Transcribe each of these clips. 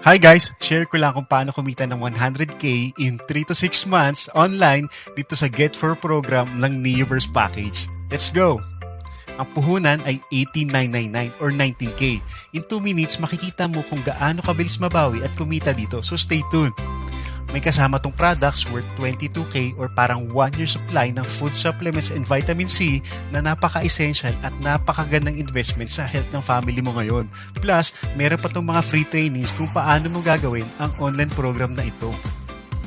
Hi guys! Share ko lang kung paano kumita ng 100k in 3 to 6 months online dito sa Get For program ng Neoverse Package. Let's go! Ang puhunan ay 18,999 or 19k. In 2 minutes, makikita mo kung gaano kabilis mabawi at kumita dito. So stay tuned! May kasama tong products worth 22k or parang 1 year supply ng food supplements and vitamin C na napaka-essential at napakagandang investment sa health ng family mo ngayon. Plus, meron pa tong mga free trainings kung paano mo gagawin ang online program na ito.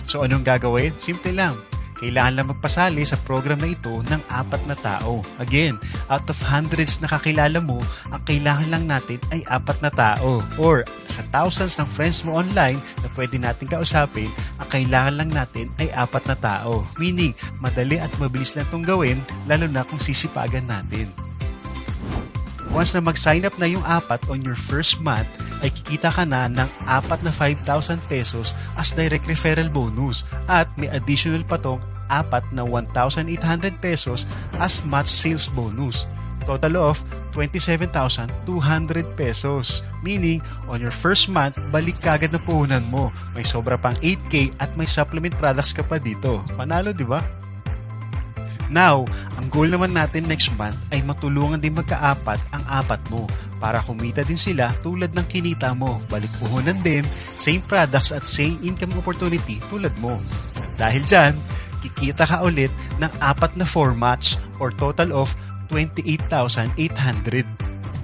So anong gagawin? Simple lang. Kailangan lang magpasali sa program na ito ng 4 na tao. Again, out of hundreds na kakilala mo, ang kailangan lang natin ay 4 na tao. Or sa thousands ng friends mo online na pwede natin kausapin, ang kailangan lang natin ay 4 na tao. Meaning, madali at mabilis lang itong gawin, lalo na kung sisipagan natin. Once na mag-sign up na yung 4 on your first month, ay kikita ka na ng 4 na 5,000 pesos as direct referral bonus at may additional pa tong 4 na 1,800 pesos as match sales bonus. Total of 27,200 pesos. Meaning, on your first month, balik kagad na puhunan mo. May sobra pang 8k at may supplement products ka pa dito. Panalo, di ba? Now, ang goal naman natin next month ay matulungan din magkaapat ang 4 mo para kumita din sila tulad ng kinita mo. Balik puhunan din, same products at same income opportunity tulad mo. Dahil dyan, kikita ka ulit ng 4 na formats or total of 28,800.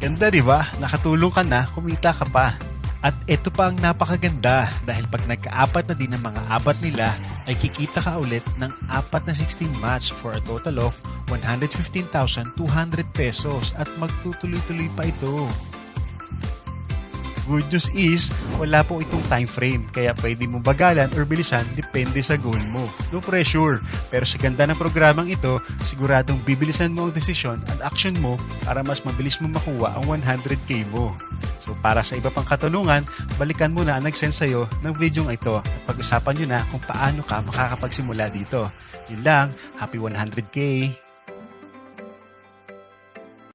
Ganda, di ba? Nakatulong ka na, kumita ka pa. At ito pa ang napakaganda dahil pag nagka-4 na din ang mga 4 nila ay kikita ka ulit ng 4 na 16 match for a total of 115,200 pesos at magtutuloy-tuloy pa ito. Good news is, wala po itong time frame kaya pwede mo bagalan or bilisan depende sa goal mo. No pressure, pero sa ganda ng programang ito, siguradong bibilisan mo ang desisyon at action mo para mas mabilis mo makuha ang 100k mo. So para sa iba pang katanungan, balikan mo na ang nag-send sa'yo ng video ito at pag-usapan nyo na kung paano ka makakapagsimula dito. Yun lang, happy 100k!